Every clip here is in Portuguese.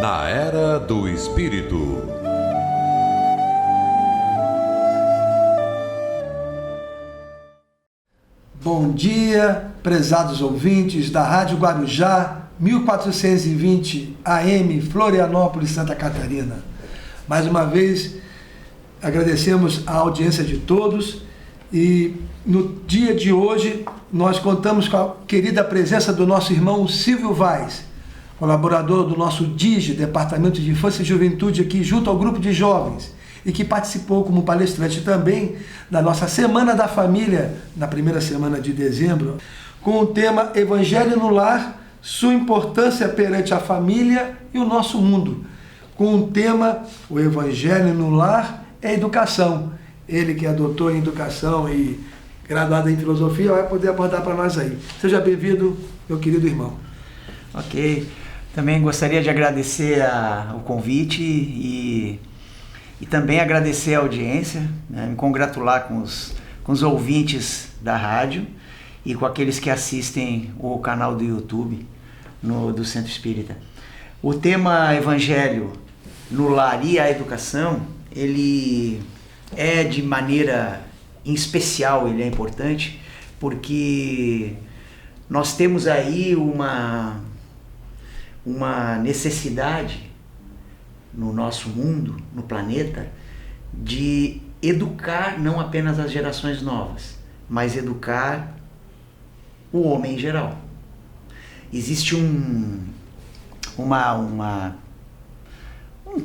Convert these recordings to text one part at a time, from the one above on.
Na Era do Espírito. Bom dia, prezados ouvintes da Rádio Guarujá, 1420 AM, Florianópolis, Santa Catarina. Mais uma vez, agradecemos a audiência de todos e no dia de hoje nós contamos com a querida presença do nosso irmão Silvio Vaz, colaborador do nosso DIGE, Departamento de Infância e Juventude, aqui junto ao grupo de jovens, e que participou como palestrante também da nossa Semana da Família, na primeira semana de dezembro, com o tema Evangelho no Lar, sua importância perante a família e o nosso mundo. Com o tema, o Evangelho no Lar é educação. Ele que é doutor em educação e graduado em filosofia vai poder abordar para nós aí. Seja bem-vindo, meu querido irmão. Ok. Também gostaria de agradecer o convite e também agradecer a audiência, né? Me congratular com os ouvintes da rádio e com aqueles que assistem o canal do YouTube do Centro Espírita. O tema Evangelho no Lar e a Educação, ele é de maneira em especial, ele é importante, porque nós temos aí uma necessidade no nosso mundo, no planeta, de educar não apenas as gerações novas, mas educar o homem em geral. Existe um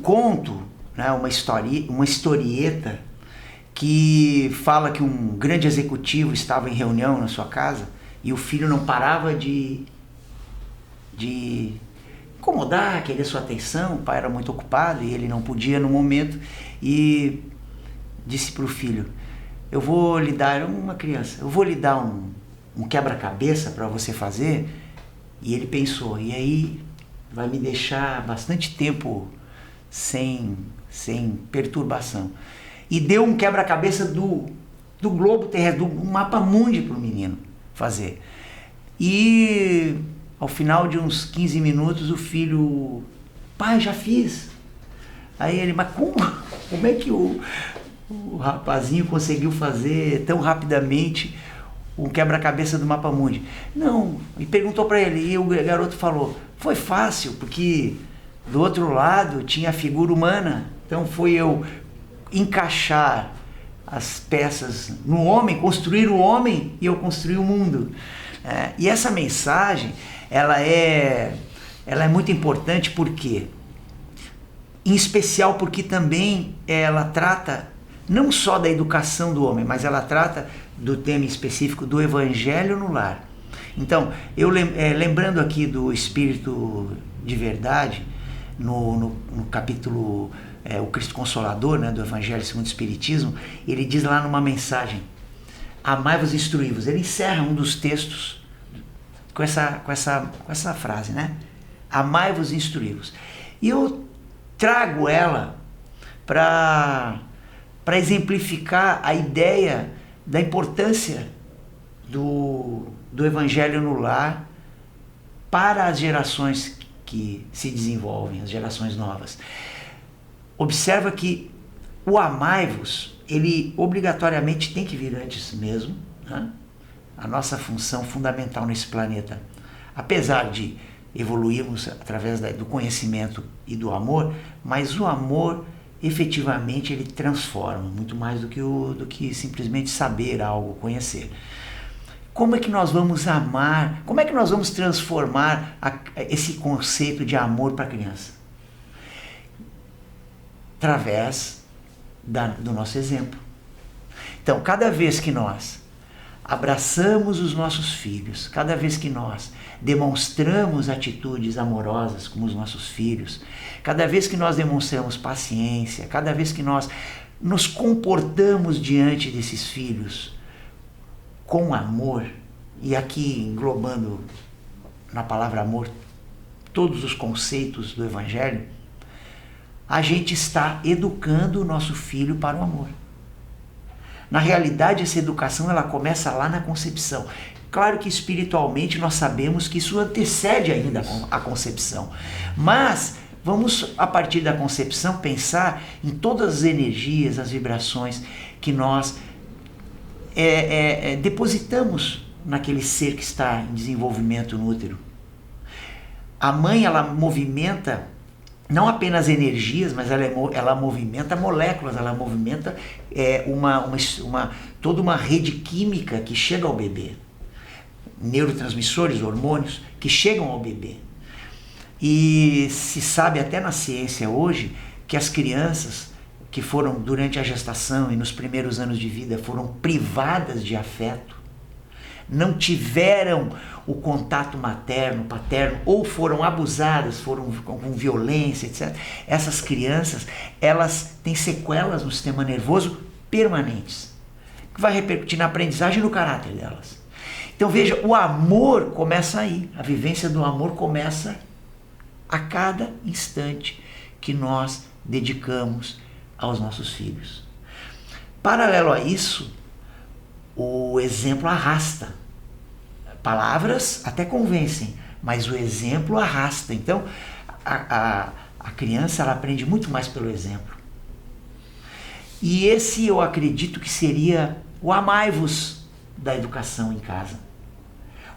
conto, né, uma historieta que fala que um grande executivo estava em reunião na sua casa e o filho não parava de incomodar, querer sua atenção. O pai era muito ocupado e ele não podia no momento, e disse para o filho: eu vou lhe dar um quebra-cabeça para você fazer. E ele pensou: e aí vai me deixar bastante tempo sem perturbação. E deu um quebra-cabeça do globo terrestre, do mapa mundi para o menino fazer. E ao final de uns 15 minutos o filho: pai, já fiz. Aí ele: mas como é que o rapazinho conseguiu fazer tão rapidamente um quebra-cabeça do mapa mundi? Não, e perguntou para ele, e o garoto falou: foi fácil, porque do outro lado tinha a figura humana, então foi eu encaixar as peças no homem, construir o homem, e eu construir o mundo. E essa mensagem, ela é muito importante, porque, em especial porque também ela trata não só da educação do homem, mas ela trata do tema específico do Evangelho no Lar. Então, eu lembrando aqui do Espírito de Verdade, no capítulo O Cristo Consolador, né, do Evangelho segundo o Espiritismo, ele diz lá numa mensagem: amai-vos e instruí-vos. Ele encerra um dos textos com essa frase, né? Amai-vos e instruí-vos. E eu trago ela para exemplificar a ideia da importância do Evangelho no Lar para as gerações que se desenvolvem, as gerações novas. Observa que o amai-vos, ele obrigatoriamente tem que vir antes mesmo, né? A nossa função fundamental nesse planeta, apesar de evoluirmos através do conhecimento e do amor, mas o amor efetivamente ele transforma muito mais do que simplesmente saber algo, conhecer. Como é que nós vamos amar, como é que nós vamos transformar esse conceito de amor para a criança? Através do nosso exemplo. Então, cada vez que nós abraçamos os nossos filhos, cada vez que nós demonstramos atitudes amorosas com os nossos filhos, cada vez que nós demonstramos paciência, cada vez que nós nos comportamos diante desses filhos com amor, e aqui englobando na palavra amor todos os conceitos do Evangelho, a gente está educando o nosso filho para o amor. Na realidade, essa educação ela começa lá na concepção. Claro que espiritualmente nós sabemos que isso antecede ainda a concepção, mas Vamos, a partir da concepção, pensar em todas as energias, as vibrações que nós depositamos naquele ser que está em desenvolvimento no útero. A mãe, ela movimenta não apenas energias, mas ela movimenta moléculas, ela movimenta toda uma rede química que chega ao bebê. Neurotransmissores, hormônios que chegam ao bebê. E se sabe até na ciência hoje que as crianças que foram durante a gestação e nos primeiros anos de vida foram privadas de afeto, não tiveram o contato materno, paterno, ou foram abusadas, foram com violência, etc. Essas crianças, elas têm sequelas no sistema nervoso permanentes, que vai repercutir na aprendizagem e no caráter delas. Então veja, o amor começa aí, a vivência do amor começa a cada instante que nós dedicamos aos nossos filhos. Paralelo a isso, o exemplo arrasta. Palavras até convencem, mas o exemplo arrasta. Então, a criança, ela aprende muito mais pelo exemplo. E esse eu acredito que seria o amai-vos da educação em casa.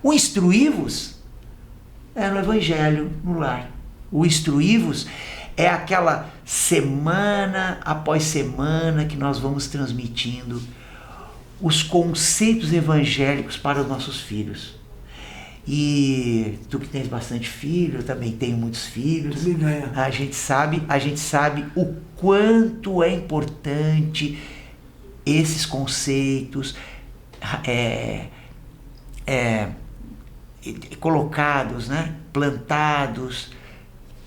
O instruí-vos é no Evangelho, no lar. O instruí-vos é aquela semana após semana que nós vamos transmitindo os conceitos evangélicos para os nossos filhos. E tu que tens bastante filho, eu também tenho muitos filhos. A gente sabe o quanto é importante esses conceitos colocados, né? Plantados,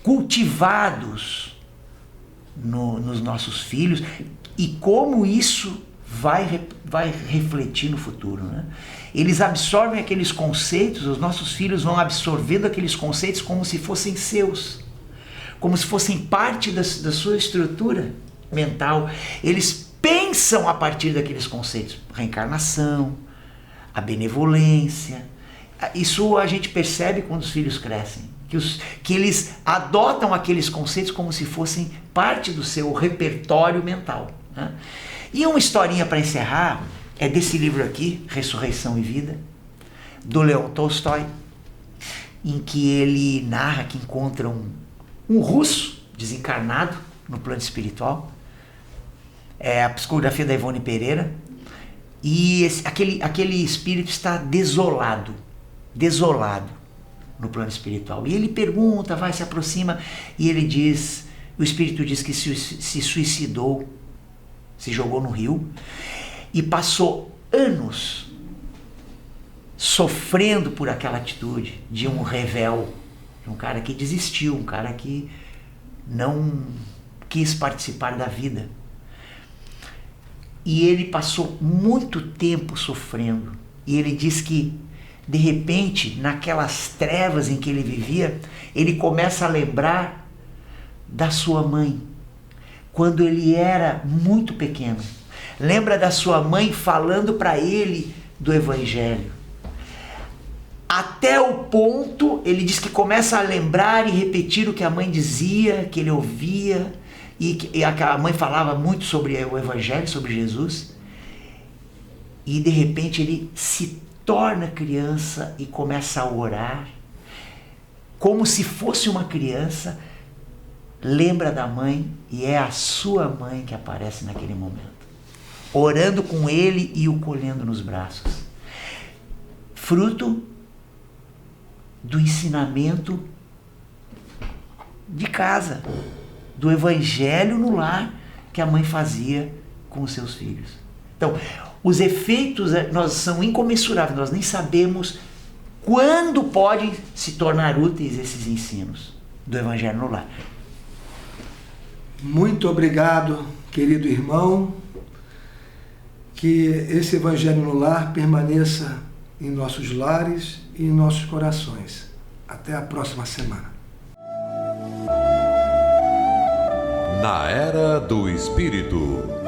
cultivados nos nossos filhos, e como isso vai refletir no futuro, né? Eles absorvem aqueles conceitos, os nossos filhos vão absorvendo aqueles conceitos como se fossem seus, como se fossem parte da sua estrutura mental. Eles pensam a partir daqueles conceitos, reencarnação, a benevolência. Isso a gente percebe quando os filhos crescem, que eles adotam aqueles conceitos como se fossem parte do seu repertório mental, né? E uma historinha para encerrar é desse livro aqui, Ressurreição e Vida, do Leon Tolstói, em que ele narra que encontra um russo desencarnado no plano espiritual. É a psicografia da Ivone Pereira. E aquele espírito está desolado no plano espiritual. E ele pergunta, se aproxima, e ele diz, o espírito diz que se suicidou, se jogou no rio, e passou anos sofrendo por aquela atitude de um rebelde, de um cara que desistiu, um cara que não quis participar da vida. E ele passou muito tempo sofrendo. E ele diz que, de repente, naquelas trevas em que ele vivia, ele começa a lembrar da sua mãe, quando ele era muito pequeno. Lembra da sua mãe falando para ele do Evangelho. Até o ponto, ele diz que começa a lembrar e repetir o que a mãe dizia, que ele ouvia, e a mãe falava muito sobre o Evangelho, sobre Jesus. E de repente ele se torna criança e começa a orar, como se fosse uma criança, lembra da mãe, e é a sua mãe que aparece naquele momento, orando com ele e o colhendo nos braços. Fruto do ensinamento de casa, do Evangelho no lar que a mãe fazia com os seus filhos. Então, os efeitos são incomensuráveis, nós nem sabemos quando podem se tornar úteis esses ensinos do Evangelho no lar. Muito obrigado, querido irmão, que esse Evangelho no lar permaneça em nossos lares e em nossos corações. Até a próxima semana. Na Era do Espírito.